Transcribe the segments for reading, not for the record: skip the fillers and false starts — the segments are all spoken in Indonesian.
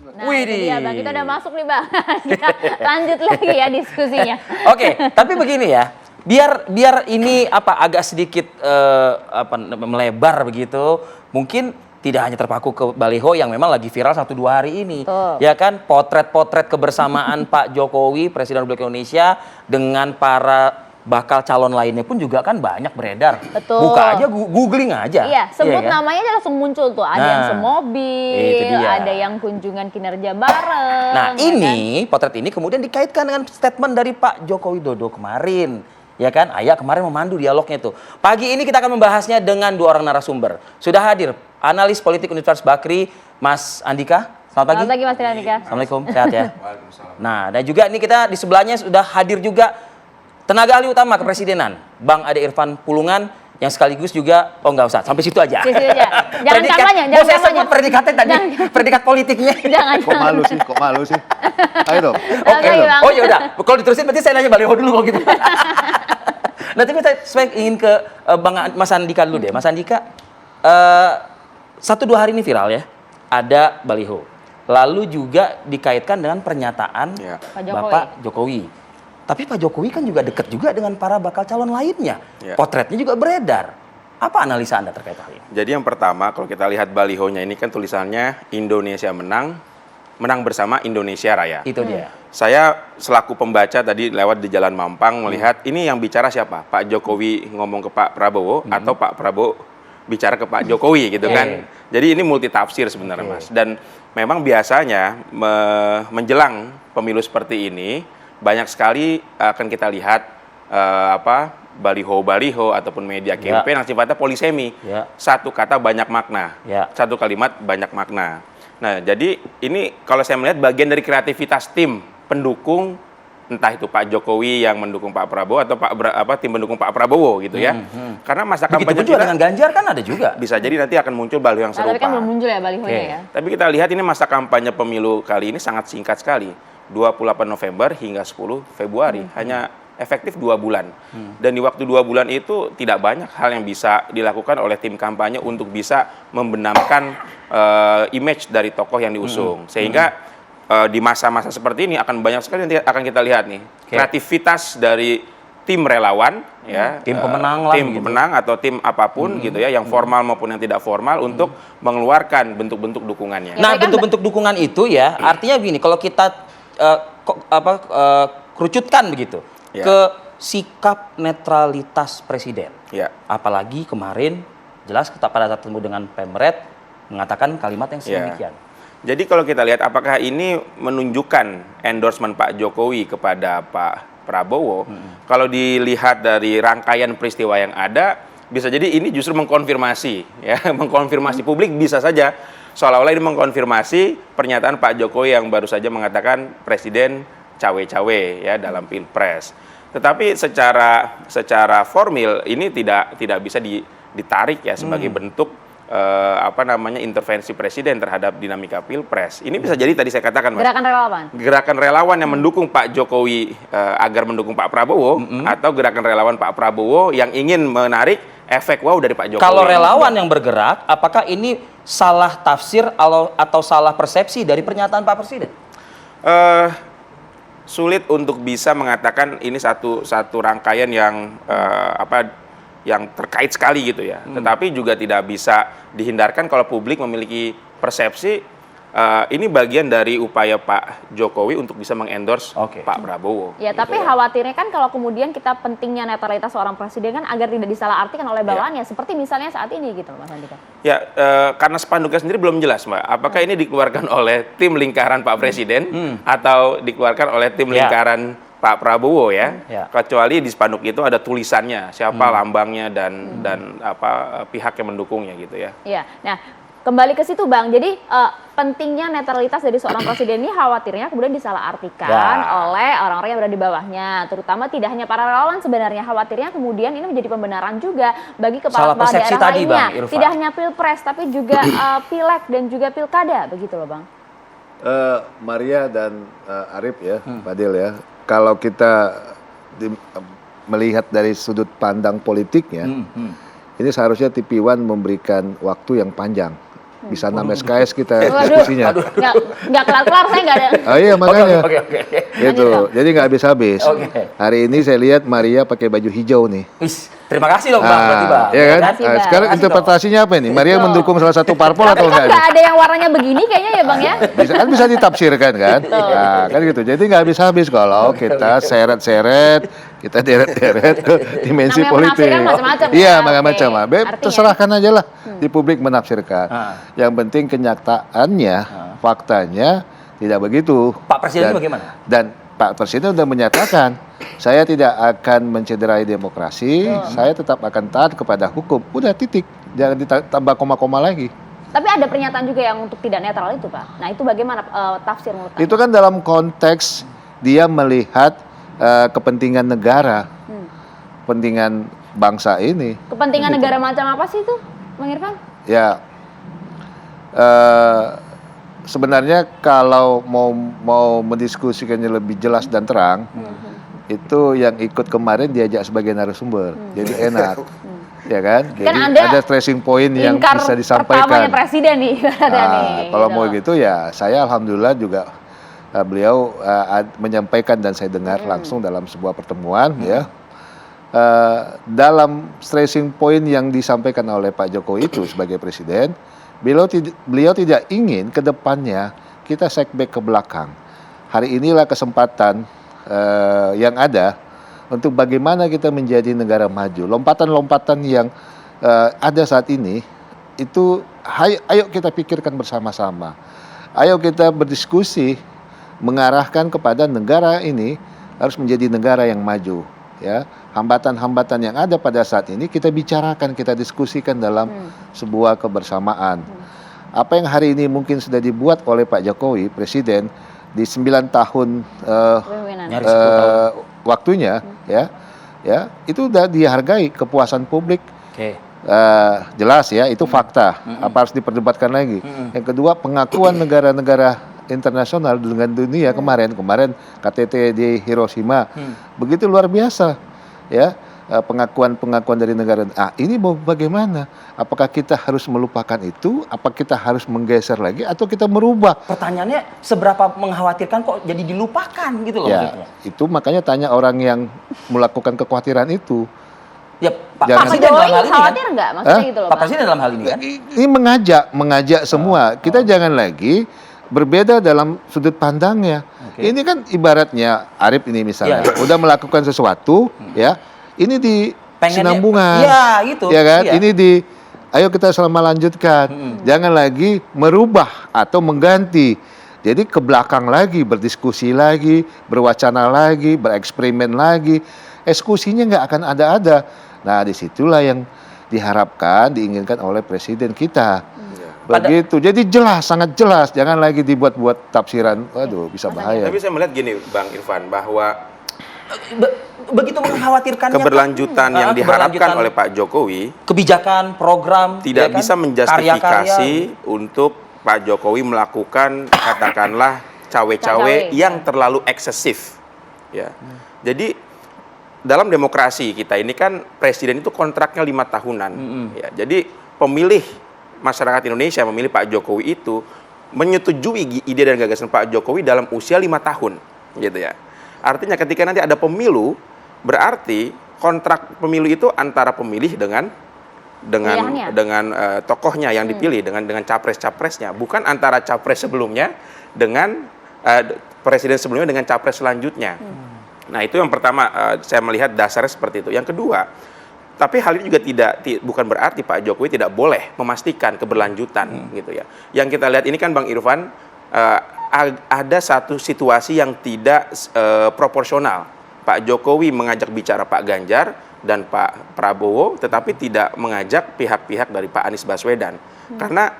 Nah, itu dia Bang, kita udah masuk nih Bang. Kita lanjut lagi ya diskusinya. Oke, tapi begini ya. Biar ini agak sedikit melebar begitu. Mungkin tidak hanya terpaku ke baliho yang memang lagi viral 1-2 hari ini. Betul. Ya kan, potret-potret kebersamaan Pak Jokowi, Presiden Republik Indonesia dengan para bakal calon lainnya pun juga kan banyak beredar. Betul. Buka aja, googling aja. Iya, sebut kan? namanya aja langsung muncul tuh. Ada yang Nah, semobil, itu dia. ada yang kunjungan kinerja bareng. Nah, ya ini potret ini kemudian dikaitkan dengan statement dari Pak Joko Widodo kemarin. Ya kan, Ayah kemarin memandu dialognya tuh. Pagi ini kita akan membahasnya dengan 2 orang narasumber. Sudah hadir analis politik Universitas Bakri, Mas Andika. Selamat pagi. Selamat pagi Mas Andika. Assalamualaikum, sehat ya. Nah, dan juga ini kita di sebelahnya sudah hadir juga tenaga ahli utama kepresidenan, Bang Ade Irfan Pulungan, yang sekaligus juga, nggak usah, sampai situ aja. Situ aja. Jangan kampanye, jangan saya kampanye. sebut predikatnya tadi, predikat politiknya. Jangan. Kok malu sih? Ayo dong. Oke. Bang. Oh ya udah, kalau diterusin berarti saya nanya baliho dulu kalau gitu. Nah, tapi saya ingin ke Bang Mas Andika dulu deh. Mas Andika, 1-2 hari ini viral ya, ada baliho. Lalu juga dikaitkan dengan pernyataan Ya. Pak Jokowi. Bapak Jokowi. Tapi Pak Jokowi kan juga dekat juga dengan para bakal calon lainnya. Ya. Potretnya juga beredar. Apa analisa Anda terkait hal ini? Jadi yang pertama, kalau kita lihat balihonya ini kan tulisannya Indonesia menang, menang bersama Indonesia Raya. Itu dia. Saya selaku pembaca tadi lewat di Jalan Mampang melihat ini yang bicara siapa? Pak Jokowi ngomong ke Pak Prabowo atau Pak Prabowo bicara ke Pak Jokowi gitu kan. Jadi ini multitafsir sebenarnya Mas. Dan memang biasanya menjelang pemilu seperti ini banyak sekali akan kita lihat baliho-baliho ataupun media campaign yang sifatnya polisemi. Ya. Satu kata banyak makna. Ya. Satu kalimat banyak makna. Nah, jadi ini kalau saya melihat bagian dari kreativitas tim pendukung, entah itu Pak Jokowi yang mendukung Pak Prabowo atau tim pendukung Pak Prabowo gitu ya. Karena masa Begitu kampanye pun juga dengan Ganjar kan ada juga. bisa jadi nanti akan muncul baliho yang Nah, serupa. tapi kan belum muncul ya balihonya Oke. ya. Tapi kita lihat ini masa kampanye pemilu kali ini sangat singkat sekali. 28 November hingga 10 Februari. Hanya efektif 2 bulan. Dan di waktu 2 bulan itu tidak banyak hal yang bisa dilakukan oleh tim kampanye untuk bisa membenamkan image dari tokoh yang diusung. Sehingga di masa-masa seperti ini akan banyak sekali nanti akan kita lihat nih kreativitas dari tim relawan ya, Tim pemenang lah tim gitu. pemenang atau tim apapun gitu ya, yang formal maupun yang tidak formal untuk mengeluarkan bentuk-bentuk dukungannya. Nah, tapi kan bentuk-bentuk dukungan itu ya, artinya begini, kalau kita kerucutkan begitu Ya. ke sikap netralitas presiden. Ya. Apalagi kemarin jelas kita pada saat ketemu dengan Pemret mengatakan kalimat yang sedemikian. Jadi kalau kita lihat apakah ini menunjukkan endorsement Pak Jokowi kepada Pak Prabowo, kalau dilihat dari rangkaian peristiwa yang ada, bisa jadi ini justru mengkonfirmasi, ya, mengkonfirmasi publik bisa saja seolah-olah ini mengkonfirmasi pernyataan Pak Jokowi yang baru saja mengatakan Presiden cawe-cawe ya dalam Pilpres. Tetapi secara formil ini tidak bisa ditarik ya sebagai bentuk intervensi presiden terhadap dinamika Pilpres. Ini bisa jadi tadi saya katakan Mas, Gerakan relawan. gerakan relawan yang mendukung Pak Jokowi agar mendukung Pak Prabowo atau gerakan relawan Pak Prabowo yang ingin menarik efek wow dari Pak Jokowi. Kalau relawan yang bergerak, apakah ini salah tafsir atau salah persepsi dari pernyataan Pak Presiden? Sulit untuk bisa mengatakan ini satu rangkaian yang yang terkait sekali gitu ya. Tetapi juga tidak bisa dihindarkan kalau publik memiliki persepsi ini bagian dari upaya Pak Jokowi untuk bisa mengendorse Pak Prabowo. Ya, tapi khawatirnya kan kalau kemudian kita pentingnya netralitas seorang presiden kan agar tidak disalahartikan oleh bawahannya, seperti misalnya saat ini gitu Mas Andika. Ya, karena spanduknya sendiri belum jelas Mbak, apakah ini dikeluarkan oleh tim lingkaran Pak Presiden atau dikeluarkan oleh tim lingkaran Pak Prabowo ya. Kecuali di spanduk itu ada tulisannya, siapa lambangnya dan pihak yang mendukungnya gitu ya. Iya. Nah, kembali ke situ Bang. Jadi pentingnya netralitas dari seorang presiden ini khawatirnya kemudian disalahartikan oleh orang-orang yang berada di bawahnya, terutama tidak hanya para relawan sebenarnya. Khawatirnya kemudian ini menjadi pembenaran juga bagi kepala-kepala daerah tadi, lainnya. Bang Irfan. Tidak hanya pilpres tapi juga pileg dan juga pilkada, begitu loh Bang. Maria dan Arif ya, Fadil ya. Kalau kita melihat dari sudut pandang politiknya, ini seharusnya TV One memberikan waktu yang panjang bisa 6 SKS kita Waduh. diskusinya. Nggak kelar-kelar, saya nggak ada. Oh iya makanya. Oke. Gitu. Jadi nggak habis-habis. Oke. Hari ini saya lihat Maria pakai baju hijau nih. Wis, terima kasih loh Bang, berarti Bang. Iya kan? Terima kasih, Bang. Sekarang Terima kasih, interpretasinya apa ini? Maria Betul. mendukung salah satu parpol Tapi atau kan enggak? nggak ada yang warnanya begini kayaknya ya Bang ya. Bisa ditafsirkan kan? Nah, kan gitu. Jadi nggak habis-habis kalau kita seret-seret, kita deret-deret ke dimensi Namanya politik. menafsirkan macam-macam ya. Iya, Oke. macam-macam. Artinya? Terserahkan aja lah di publik menafsirkan. Yang penting kenyataannya, faktanya tidak begitu. Pak Presiden bagaimana? Dan Pak Presiden sudah menyatakan, saya tidak akan mencederai demokrasi, saya tetap akan taat kepada hukum. Udah titik, jangan ditambah koma-koma lagi. Tapi ada pernyataan juga yang untuk tidak netral itu Pak. Nah itu bagaimana tafsir menurut Anda? Itu kan dalam konteks dia melihat kepentingan negara, kepentingan bangsa ini. Kepentingan negara macam apa sih itu, Bang Irfan? Ya, sebenarnya kalau mau mendiskusikannya lebih jelas dan terang, itu yang ikut kemarin diajak sebagai narasumber, jadi enak, ya kan? Jadi Anda ada stressing point yang Lingkar bisa pertamanya disampaikan. presiden nih. Kalau mau gitu ya, saya alhamdulillah juga beliau menyampaikan dan saya dengar langsung dalam sebuah pertemuan, ya. Dalam stressing point yang disampaikan oleh Pak Jokowi itu sebagai presiden, beliau tidak ingin ke depannya kita setback ke belakang. Hari inilah kesempatan yang ada untuk bagaimana kita menjadi negara maju. Lompatan-lompatan yang ada saat ini itu ayo kita pikirkan bersama-sama. Ayo kita berdiskusi mengarahkan kepada negara ini harus menjadi negara yang maju, ya. Hambatan-hambatan yang ada pada saat ini kita bicarakan, kita diskusikan dalam sebuah kebersamaan. Apa yang hari ini mungkin sudah dibuat oleh Pak Jokowi, Presiden, di 9 tahun Nyaris 10 tahun. waktunya, ya itu sudah dihargai kepuasan publik. Oke. Jelas ya, itu fakta. Apa harus diperdebatkan lagi? Yang kedua, pengakuan negara-negara internasional dengan dunia kemarin KTT di Hiroshima begitu luar biasa, ya. Pengakuan dari negara. Ini mau bagaimana? Apakah kita harus melupakan itu? Apa kita harus menggeser lagi? Atau kita merubah? Pertanyaannya seberapa mengkhawatirkan kok jadi dilupakan gitu loh maksudnya. Ya, itu makanya tanya orang yang melakukan kekhawatiran itu. Ya Pak Jangan- Presiden dalam hal ini kan. Khawatir nggak maksudnya gitu loh Pak Pak? Presiden dalam hal ini kan. Ini mengajak semua. Kita jangan lagi berbeda dalam sudut pandangnya. Oke. Ini kan ibaratnya Arif ini misalnya udah melakukan sesuatu, ya. Ini di Pengennya- sinambungan. Iya, gitu. Ya kan? Iya. Ini ayo kita selama lanjutkan. Jangan lagi merubah atau mengganti. Jadi ke belakang lagi, berdiskusi lagi, berwacana lagi, bereksperimen lagi. Eksekusinya nggak akan ada. Nah, disitulah yang diharapkan, diinginkan oleh presiden kita. Begitu. Jadi jelas, sangat jelas. Jangan lagi dibuat-buat tafsiran. Waduh, bisa bahaya. Tapi saya melihat gini, Bang Irfan, bahwa Begitu mengkhawatirkannya keberlanjutan yang diharapkan keberlanjutan oleh Pak Jokowi kebijakan, program tidak ya kan? bisa menjustifikasi Karya-karya. untuk Pak Jokowi melakukan katakanlah cawe-cawe Cawe-cawe. yang terlalu eksesif, ya. Jadi dalam demokrasi kita ini kan presiden itu kontraknya 5 tahunan, ya. Jadi pemilih masyarakat Indonesia memilih Pak Jokowi itu menyetujui ide dan gagasan Pak Jokowi dalam usia 5 tahun, gitu ya. Artinya ketika nanti ada pemilu, berarti kontrak pemilu itu antara pemilih dengan tokohnya yang dipilih, dengan capres-capresnya, bukan antara capres sebelumnya dengan presiden sebelumnya dengan capres selanjutnya. Nah, itu yang pertama, saya melihat dasarnya seperti itu. Yang kedua, tapi hal ini juga bukan berarti Pak Jokowi tidak boleh memastikan keberlanjutan, gitu ya. Yang kita lihat ini kan Bang Irfan, ada satu situasi yang tidak proporsional. Pak Jokowi mengajak bicara Pak Ganjar dan Pak Prabowo, tetapi tidak mengajak pihak-pihak dari Pak Anies Baswedan. Karena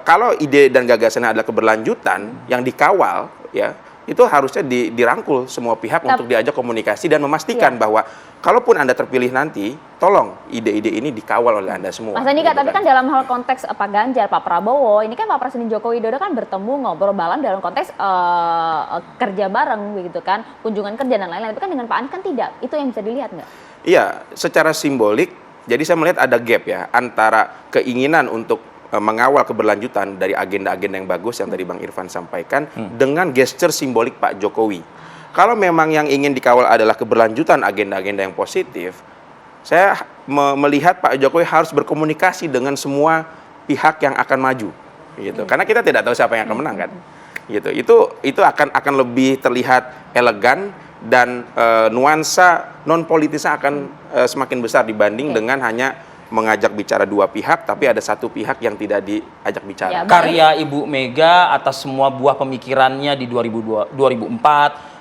kalau ide dan gagasannya adalah keberlanjutan yang dikawal, ya, itu harusnya dirangkul semua pihak untuk diajak komunikasi dan memastikan bahwa kalaupun Anda terpilih nanti, tolong ide-ide ini dikawal oleh Anda semua. Mas Andika, gitu tapi kan dalam hal konteks Pak Ganjar, Pak Prabowo, ini kan Pak Presiden Joko Widodo kan bertemu, ngobrol bareng dalam konteks kerja bareng, begitu kan, kunjungan kerja dan lain-lain. Tapi kan dengan Pak Anies kan tidak. Itu yang bisa dilihat nggak? Iya, secara simbolik, jadi saya melihat ada gap ya antara keinginan untuk mengawal keberlanjutan dari agenda-agenda yang bagus yang tadi Bang Irfan sampaikan dengan gesture simbolik Pak Jokowi. Kalau memang yang ingin dikawal adalah keberlanjutan agenda-agenda yang positif, saya melihat Pak Jokowi harus berkomunikasi dengan semua pihak yang akan maju, gitu. Karena kita tidak tahu siapa yang akan menang kan, gitu. Itu akan lebih terlihat elegan dan nuansa non politisnya akan semakin besar dibanding dengan hanya mengajak bicara dua pihak, tapi ada satu pihak yang tidak diajak bicara. Ya, Karya Ibu Mega atas semua buah pemikirannya di 2004,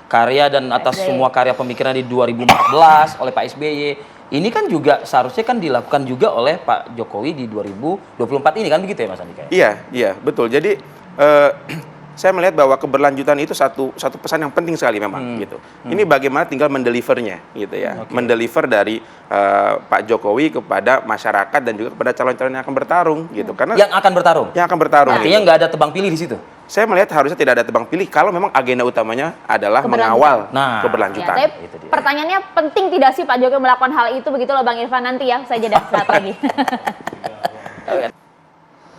karya dan atas SBY. semua karya pemikiran di 2014 oleh Pak SBY. Ini kan juga seharusnya kan dilakukan juga oleh Pak Jokowi di 2024 ini kan begitu ya Mas Andika? Iya, betul. Jadi saya melihat bahwa keberlanjutan itu satu pesan yang penting sekali memang gitu. Ini bagaimana tinggal mendelivernya gitu ya. Mendeliver dari Pak Jokowi kepada masyarakat dan juga kepada calon-calon yang akan bertarung gitu. Karena Yang akan bertarung. yang akan bertarung. Artinya gitu. nggak ada tebang pilih di situ. Saya melihat harusnya tidak ada tebang pilih kalau memang agenda utamanya adalah Keberlanjutan. mengawal Nah, keberlanjutan. Ya, tapi Itu dia. pertanyaannya penting tidak sih Pak Jokowi melakukan hal itu, begitu loh Bang Irfan, nanti ya saya jeda saat lagi.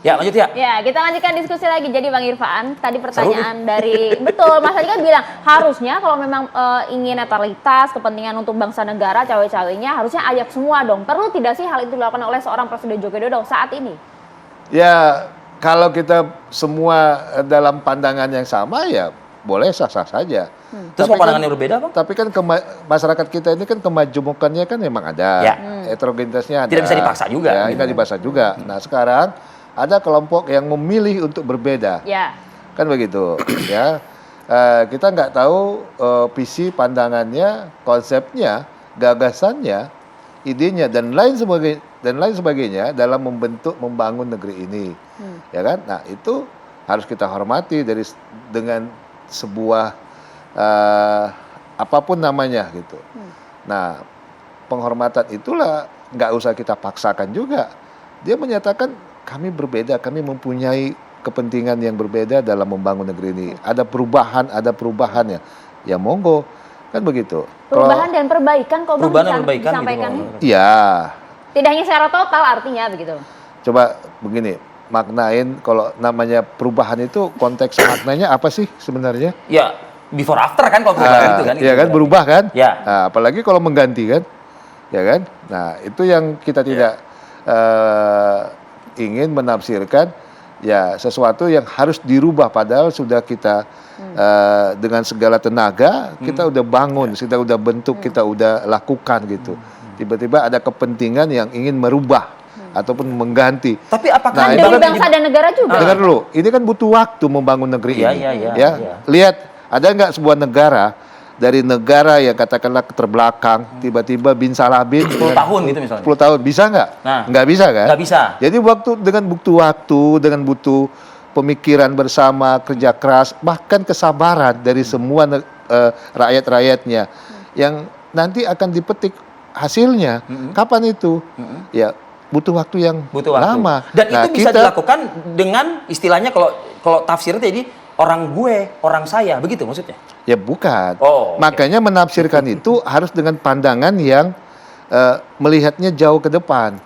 Ya lanjut ya. Ya, kita lanjutkan diskusi lagi. Jadi Bang Irfan, tadi pertanyaan dari betul Mas Adi kan bilang harusnya kalau memang ingin netralitas, kepentingan untuk bangsa negara, cawe-cawenya harusnya ajak semua dong. Perlu tidak sih hal itu dilakukan oleh seorang Presiden Joko Widodo saat ini? Ya, kalau kita semua dalam pandangan yang sama ya boleh sah-sah saja. Terus Tapi pandangan yang berbeda Bang? Tapi kan masyarakat kita ini kan kemajemukannya kan memang ada, Ya. heterogenitasnya ada. Tidak bisa dipaksa juga. Ya, tidak dipaksa juga. Nah sekarang ada kelompok yang memilih untuk berbeda, Ya. kan begitu. Ya, kita nggak tahu visi, pandangannya, konsepnya, gagasannya, idenya dan lain sebagainya dalam membangun negeri ini, ya kan? Nah itu harus kita hormati dengan sebuah apapun namanya gitu. Nah penghormatan itulah nggak usah kita paksakan juga. Dia menyatakan kami berbeda, kami mempunyai kepentingan yang berbeda dalam membangun negeri ini. Ada perubahannya. Ya monggo, kan begitu. Perubahan dan perbaikan kok Bang Perubahan dan perbaikan disampaikan gitu, nih. Bang. Iya. Tidak hanya secara total artinya begitu. Coba begini, maknain kalau namanya perubahan itu konteks maknanya apa sih sebenarnya? Ya before after kan kalau perubahan itu kan. Iya kan, berubah kan? Ya. Nah, apalagi kalau mengganti kan, ya kan? Nah itu yang kita tidak ingin menafsirkan ya sesuatu yang harus dirubah padahal sudah kita dengan segala tenaga kita udah bangun, kita udah bentuk, kita udah lakukan gitu. Tiba-tiba ada kepentingan yang ingin merubah ataupun mengganti. Tapi apakah Nah, Demi itu kan- bangsa dan negara juga. Dengar dulu, ini kan butuh waktu membangun negeri Iya, ini. iya, iya, Ya, iya. lihat ada nggak sebuah negara dari negara yang katakanlah terbelakang tiba-tiba bin salah bin 10 tahun gitu misalnya? 10 tahun bisa nggak? Nah. Nggak bisa kan? Nggak bisa. Jadi dengan butuh waktu, dengan butuh pemikiran bersama, kerja keras, bahkan kesabaran dari semua rakyat-rakyatnya yang nanti akan dipetik hasilnya. Kapan itu? Ya butuh waktu yang butuh waktu. lama. Dan Nah, itu bisa kita- dilakukan dengan istilahnya kalau tafsirnya jadi orang gue, orang saya, begitu maksudnya? Ya bukan. Oh, oke. Makanya menafsirkan itu harus dengan pandangan yang melihatnya jauh ke depan,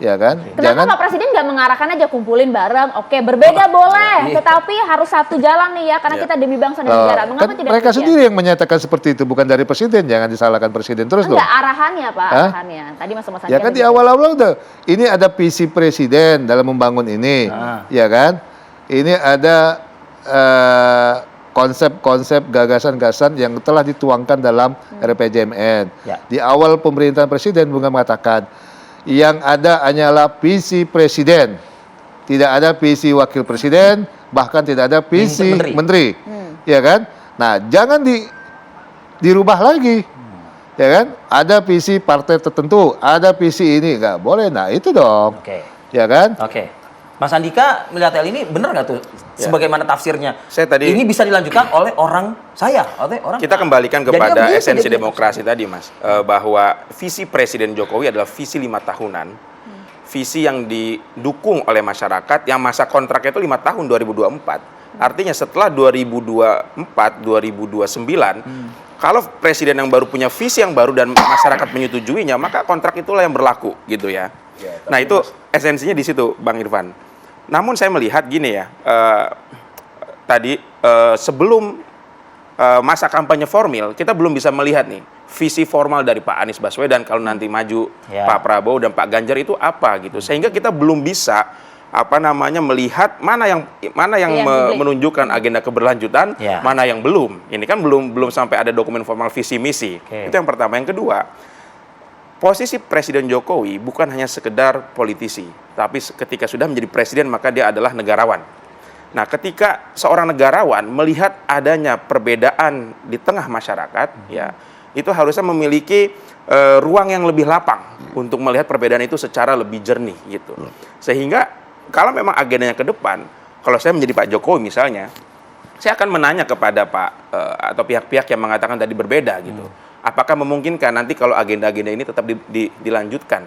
ya kan? Kenapa Pak Presiden nggak mengarahkan aja kumpulin bareng? Oke, berbeda boleh, tetapi harus satu jalan nih ya, karena kita demi bangsa dan negara. Mengapa kan tidak mereka demikian? sendiri yang menyatakan seperti itu, bukan dari presiden. Jangan disalahkan presiden terus dong. Enggak, arahannya Pak, Hah? arahannya. Tadi Mas Ya Andika kan di begitu. awal-awal udah, ini ada visi presiden dalam membangun ini, ya kan? Ini ada konsep-konsep gagasan-gagasan yang telah dituangkan dalam RPJMN. Ya. Di awal pemerintahan presiden Bunga mengatakan yang ada hanyalah visi presiden, tidak ada visi wakil presiden, bahkan tidak ada visi menteri, ya kan? Nah, jangan dirubah lagi, ya kan? Ada visi partai tertentu, ada visi ini, nggak boleh. Nah, itu dong, Oke. ya kan? Oke. Mas Andika melihat hal ini benar nggak tuh? Sebagaimana tafsirnya? Saya tadi- ini bisa dilanjutkan oleh orang saya, oleh orang. Kita kembalikan Jadinya kepada begitu, esensi jadinya. demokrasi tadi, Mas, bahwa visi Presiden Jokowi adalah visi 5 tahunan, visi yang didukung oleh masyarakat, yang masa kontraknya itu 5 tahun 2024. Artinya setelah 2024, 2029, kalau presiden yang baru punya visi yang baru dan masyarakat menyetujuinya, maka kontrak itulah yang berlaku, gitu ya. Nah itu esensinya di situ, Bang Irfan. Namun saya melihat gini ya, tadi sebelum masa kampanye formal, kita belum bisa melihat nih visi formal dari Pak Anies Baswedan kalau nanti maju Pak Prabowo dan Pak Ganjar itu apa gitu. Sehingga kita belum bisa melihat mana yang menunjukkan agenda keberlanjutan, mana yang belum. Ini kan belum sampai ada dokumen formal visi misi. Itu yang pertama. Yang kedua, posisi Presiden Jokowi bukan hanya sekedar politisi, tapi ketika sudah menjadi presiden maka dia adalah negarawan. Nah, ketika seorang negarawan melihat adanya perbedaan di tengah masyarakat, ya, itu harusnya memiliki ruang yang lebih lapang untuk melihat perbedaan itu secara lebih jernih gitu. Sehingga kalau memang agendanya ke depan, kalau saya menjadi Pak Jokowi misalnya, saya akan menanya kepada atau pihak-pihak yang mengatakan tadi berbeda gitu. Apakah memungkinkan nanti kalau agenda-agenda ini tetap dilanjutkan?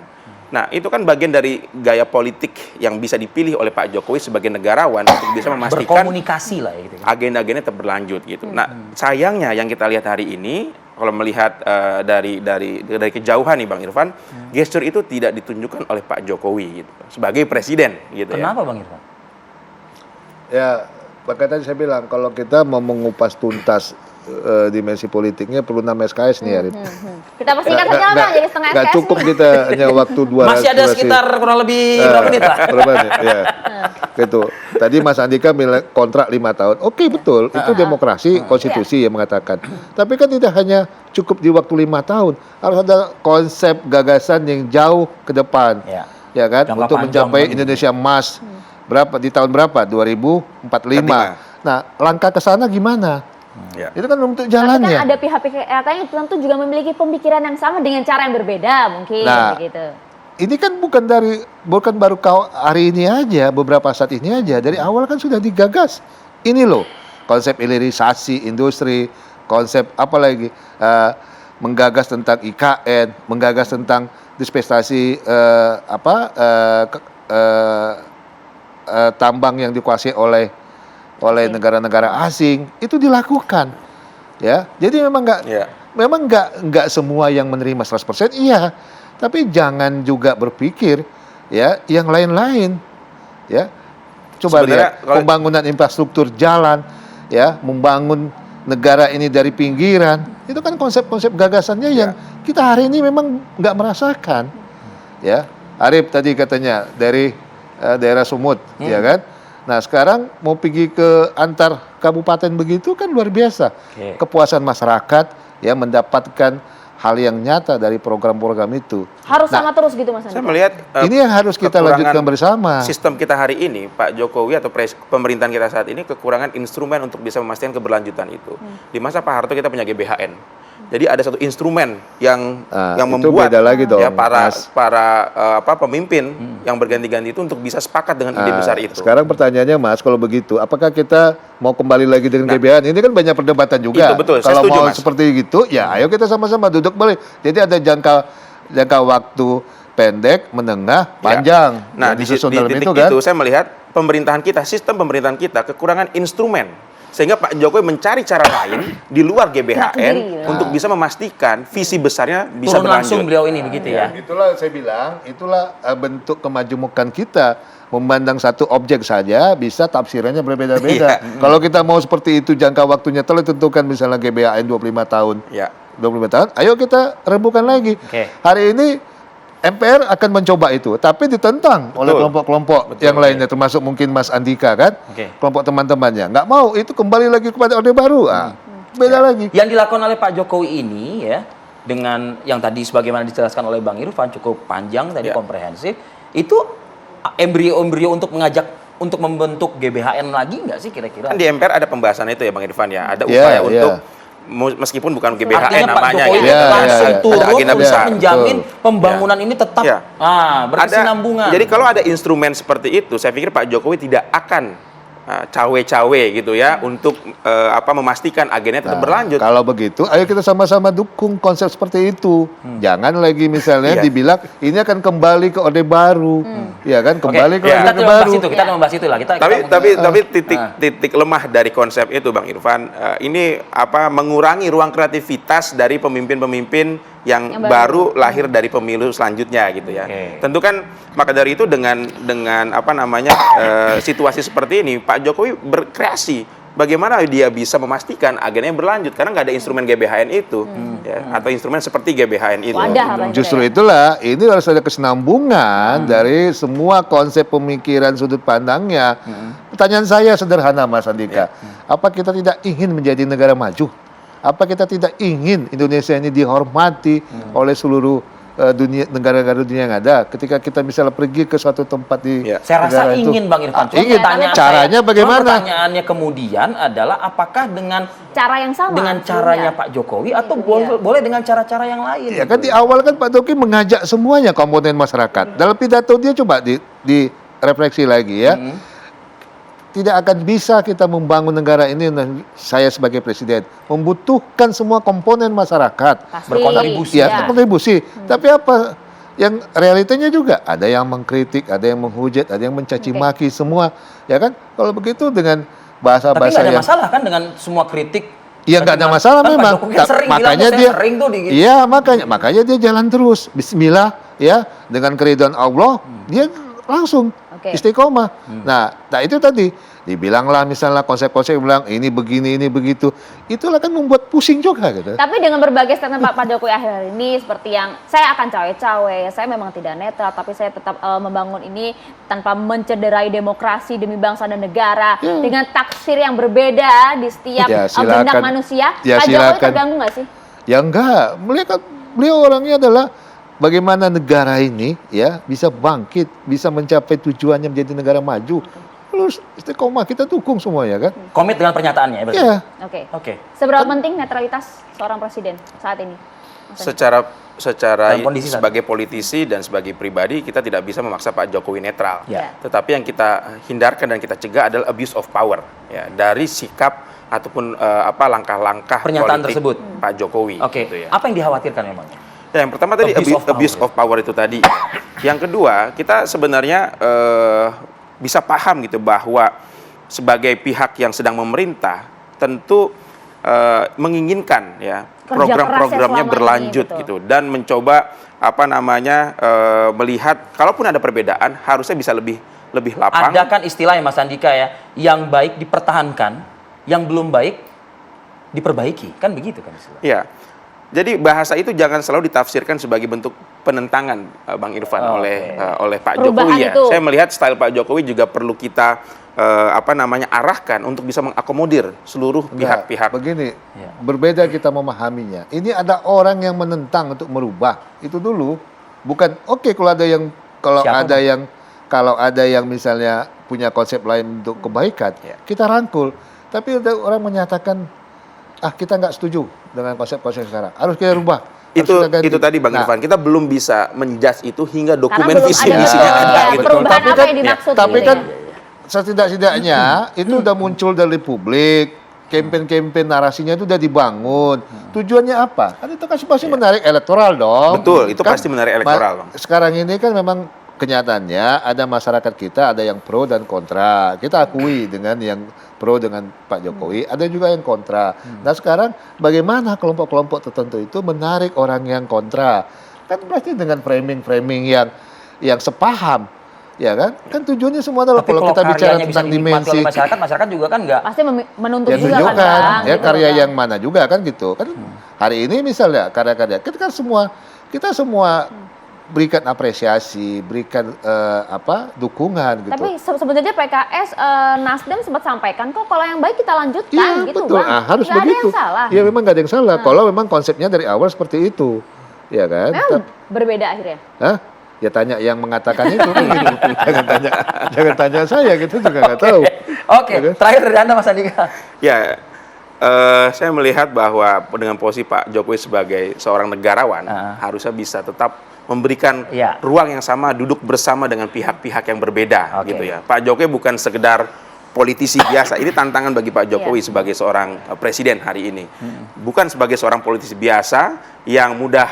Nah, itu kan bagian dari gaya politik yang bisa dipilih oleh Pak Jokowi sebagai negarawan untuk bisa memastikan berkomunikasi lah ya gitu. Agenda-agenda tetap berlanjut gitu. Nah, sayangnya yang kita lihat hari ini, kalau melihat dari kejauhan nih Bang Irfan, gestur itu tidak ditunjukkan oleh Pak Jokowi gitu, sebagai presiden gitu. Kenapa Bang Irfan? Ya, makanya tadi saya bilang kalau kita mau mengupas tuntas dimensi politiknya perlu 6 SKS nih Arif. Kita pastikan saja Bang, jadi setengah Nggak SKS. cukup kita hanya waktu 2 Masih ada sekitar kurang lebih berapa menit lah? Berapa menit? Ya. Gitu. Tadi Mas Andika bilang kontrak 5 tahun. Oke, betul. Itu demokrasi, konstitusi yang mengatakan. Tapi kan tidak hanya cukup di waktu 5 tahun. Harus ada konsep gagasan yang jauh ke depan. Ya kan? Jangka Untuk panjang mencapai kan. Indonesia Emas. Di tahun berapa? 2045. Nah, langkah ke sana gimana? Ya. Itu kan untuk Tapi jalannya. kan ada pihak-pihak yang tentu juga memiliki pemikiran yang sama dengan cara yang berbeda mungkin Nah, begitu. Ini kan bukan baru hari ini aja, beberapa saat ini aja. Dari awal kan sudah digagas. Ini loh, konsep hilirisasi industri, konsep apa lagi? Menggagas tentang IKN, menggagas tentang dispensasi tambang yang dikuasai oleh negara-negara asing, itu dilakukan. Ya. Jadi memang nggak semua yang menerima 100%, iya. Tapi jangan juga berpikir ya yang lain-lain. Ya. Coba Sebenarnya lihat pembangunan infrastruktur jalan, ya, membangun negara ini dari pinggiran. Itu kan konsep-konsep gagasannya yang kita hari ini memang nggak merasakan. Ya. Arif tadi katanya dari daerah Sumut, ya kan? Nah, sekarang mau pergi ke antar kabupaten begitu kan luar biasa. Kepuasan masyarakat ya mendapatkan hal yang nyata dari program-program itu. Harus sama terus gitu Mas Saya Andi. melihat Ini yang harus kita kekurangan lanjutkan bersama. Sistem kita hari ini, Pak Jokowi atau pemerintahan kita saat ini kekurangan instrumen untuk bisa memastikan keberlanjutan itu. Di masa Pak Harto kita punya GBHN. Jadi ada satu instrumen yang Itu membuat beda lagi dong, ya para Mas. pemimpin yang berganti-ganti itu untuk bisa sepakat dengan ide besar itu. Sekarang pertanyaannya Mas, kalau begitu, apakah kita mau kembali lagi dengan GBHN? Ini kan banyak perdebatan juga. Itu betul, saya Kalau setuju, mau Mas. seperti itu, ya ayo kita sama-sama duduk balik. Jadi ada jangka waktu pendek, menengah, panjang. Nah, yang di disusun dalam titik itu kan. saya melihat sistem pemerintahan kita kekurangan instrumen. Sehingga Pak Jokowi mencari cara lain di luar GBHN sendiri, untuk bisa memastikan visi besarnya bisa Turun langsung berlanjut. beliau ini begitu ya. Itulah saya bilang, itulah bentuk kemajemukan kita. Memandang satu objek saja bisa tafsirannya berbeda-beda. Kalau kita mau seperti itu jangka waktunya telah ditentukan misalnya GBHN 25 tahun. Ya. 25 tahun, ayo kita rembukan lagi. Hari ini MPR akan mencoba itu, tapi ditentang oleh kelompok-kelompok yang lainnya, termasuk mungkin Mas Andika kan, kelompok teman-temannya. Nggak mau, itu kembali lagi kepada Orde Baru. Beda lagi. Yang dilakukan oleh Pak Jokowi ini ya, dengan yang tadi sebagaimana dijelaskan oleh Bang Irfan cukup panjang tadi komprehensif, itu embrio-embrio untuk untuk membentuk GBHN lagi nggak sih kira-kira? Kan di MPR ada pembahasan itu ya Bang Irfan ya, ada upaya untuk meskipun bukan GBHN Artinya Pak namanya Jokowi gitu. langsung Ada turun agenda untuk besar. menjamin pembangunan ini tetap berkesinambungan. Jadi kalau ada instrumen seperti itu, saya pikir Pak Jokowi tidak akan cawe-cawe gitu ya untuk memastikan agendanya tetap berlanjut. Kalau begitu, ayo kita sama-sama dukung konsep seperti itu. Jangan lagi misalnya dibilang ini akan kembali ke Orde Baru, ya kan? Kembali ke Orde Baru. Kita membahas itu lah. Tapi titik lemah dari konsep itu, Bang Irfan, ini mengurangi ruang kreativitas dari pemimpin-pemimpin yang Yang baru lahir dari pemilu selanjutnya gitu ya. Oke. Tentu kan maka dari itu dengan apa namanya situasi seperti ini Pak Jokowi berkreasi bagaimana dia bisa memastikan agendanya berlanjut karena nggak ada instrumen GBHN itu ya, atau instrumen seperti GBHN itu. Wadah apa itu Justru ya? itulah ini harus ada kesinambungan dari semua konsep pemikiran sudut pandangnya. Pertanyaan saya sederhana Mas Andika, apa kita tidak ingin menjadi negara maju? Apa kita tidak ingin Indonesia ini dihormati oleh seluruh dunia, negara-negara dunia yang ada? Ketika kita misalnya pergi ke suatu tempat di Ya. Saya rasa negara itu. ingin Bang Irfan. Cuma Ingin. pertanyaan Caranya saya- bagaimana? cuma pertanyaannya kemudian adalah apakah dengan Cara yang sama. caranya sebelumnya. Pak Jokowi atau Itu boleh, dia. boleh dengan cara-cara yang lain? Ya kan di awal kan Pak Jokowi mengajak semuanya komponen masyarakat. Dalam pidato dia coba di refleksi lagi ya. Tidak akan bisa kita membangun negara ini dan saya sebagai presiden membutuhkan semua komponen masyarakat. Pasti. Berkontribusi. Ya, kontribusi. Tapi apa yang realitanya juga ada yang mengkritik, ada yang menghujat, ada yang mencaci maki semua, ya kan? Kalau begitu dengan Tapi bahasa-bahasa nggak ada yang masalah kan dengan semua kritik? iya nggak ada masalah Kan Pak memang. Jokowi kan sering bilang, Makanya "Saya dia sering tuh di gitu." iya makanya dia jalan terus. Bismillah ya dengan keridhaan Allah dia langsung Oke. istiqomah. Nah itu tadi dibilanglah misalnya konsep-konsep bilang ini begini ini begitu. Itulah kan membuat pusing juga gitu. Tapi dengan berbagai statement Pak Jokowi akhir ini seperti yang saya akan cawe-cawe, saya memang tidak netral, tapi saya tetap membangun ini tanpa mencederai demokrasi demi bangsa dan negara dengan taksir yang berbeda di setiap Ya, benak silakan. manusia. Ya, Pak Jokowi silakan. terganggu nggak sih? Ya enggak, beliau orangnya adalah bagaimana negara ini ya bisa bangkit, bisa mencapai tujuannya menjadi negara maju. Terus istiqomah kita dukung semuanya kan? Komit dengan pernyataannya berarti? Ya. Oke. Oke. Seberapa penting netralitas seorang presiden saat ini? Mas Andi? Secara Dalam kondisi saat sebagai politisi dan sebagai pribadi kita tidak bisa memaksa Pak Jokowi netral. Ya. Tetapi yang kita hindarkan dan kita cegah adalah abuse of power ya dari sikap ataupun langkah-langkah Pernyataan politik tersebut. Pak Jokowi. Oke. gitu ya. Apa yang dikhawatirkan memang? Ya, yang pertama tadi abuse of power itu tadi. Yang kedua, kita sebenarnya bisa paham gitu bahwa sebagai pihak yang sedang memerintah tentu menginginkan ya Kerja program-programnya kerasnya selama berlanjut ini, betul. gitu dan mencoba melihat kalaupun ada perbedaan harusnya bisa lebih lapang. Ada kan istilahnya Mas Andika ya, yang baik dipertahankan, yang belum baik diperbaiki, kan begitu kan istilahnya? Ya. Jadi bahasa itu jangan selalu ditafsirkan sebagai bentuk penentangan Bang Irfan Oh, oleh Pak Perubahan Jokowi ya. itu. Saya melihat style Pak Jokowi juga perlu kita arahkan untuk bisa mengakomodir seluruh Enggak, pihak-pihak. begini, Ya. berbeda kita memahaminya. Ini ada orang yang menentang untuk merubah. Itu dulu. Bukan oke kalau ada yang Siapa, kalau ada yang misalnya punya konsep lain untuk kebaikan, Ya. kita rangkul. Tapi ada orang menyatakan kita nggak setuju dengan konsep-konsep sekarang. Harus kita rubah. Harus kita ganti. Itu tadi Bang Nah, Irfan, kita belum bisa menjudge itu hingga dokumen belum visi ada misinya ya, ada gitu. perubahan Tapi apa kan- yang dimaksud tapi gitu kan ya? setidak-tidaknya itu udah muncul dari publik, campaign narasinya itu udah dibangun. Tujuannya apa? Kan itu kan pasti menarik elektoral dong. Betul, itu pasti menarik elektoral, Bang. Sekarang ini kan memang kenyataannya ada masyarakat kita ada yang pro dan kontra. Kita akui dengan yang pro dengan Pak Jokowi, ada juga yang kontra. Nah sekarang bagaimana kelompok-kelompok tertentu itu menarik orang yang kontra? Kan berarti dengan framing-framing yang sepaham. Ya kan? Kan tujuannya semua adalah Tapi kalau kita bicara karyanya bisa tentang dinikmati dimensi oleh masyarakat, masyarakat juga kan nggak Pasti menuntut ya juga kan, tunjukkan Bang, ya gitu karya kan. yang mana juga kan gitu kan hari ini misalnya karya-karya kita semua berikan apresiasi berikan dukungan gitu. Tapi sebenarnya PKS, Nasdem sempat sampaikan kok kalau yang baik kita lanjutkan Iya gitu betul. Bang. Harus Nggak begitu. ada yang salah. Ya memang nggak ada yang salah. Kalau memang konsepnya dari awal seperti itu, ya kan? Memang berbeda akhirnya. Hah? Ya tanya yang mengatakan itu. jangan tanya saya gitu juga nggak tahu. Oke, Ya kan? terakhir dari Anda Mas Andika. Ya, saya melihat bahwa dengan posisi Pak Jokowi sebagai seorang negarawan harusnya bisa tetap memberikan Iya. ruang yang sama, duduk bersama dengan pihak-pihak yang berbeda, Oke. gitu ya. Pak Jokowi bukan sekedar politisi biasa. Ini tantangan bagi Pak Jokowi sebagai seorang presiden hari ini. Bukan sebagai seorang politisi biasa yang mudah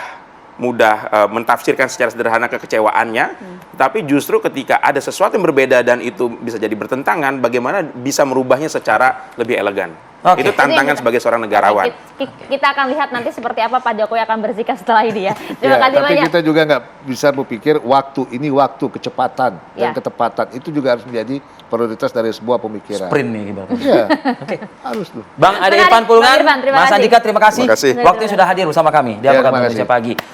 mentafsirkan secara sederhana kekecewaannya, tapi justru ketika ada sesuatu yang berbeda dan itu bisa jadi bertentangan, bagaimana bisa merubahnya secara lebih elegan. Oke. Itu tantangan sebagai seorang negarawan. Kita akan lihat nanti seperti apa Pak Jokowi akan bersikap setelah ini ya. Terima Ya, kasih tapi banyak. kita juga nggak bisa berpikir waktu, kecepatan dan Ya. ketepatan itu juga harus menjadi prioritas dari sebuah pemikiran. Sprint nih ibaratnya. Iya, harus tuh. Bang Ade Menarik, Irfan Pulungan, Bang Irfan, terima Mas kasih. Andika terima kasih. Terima kasih. Waktunya sudah hadir bersama kami di Ya, Apa Kabar terima Indonesia kasih. Pagi.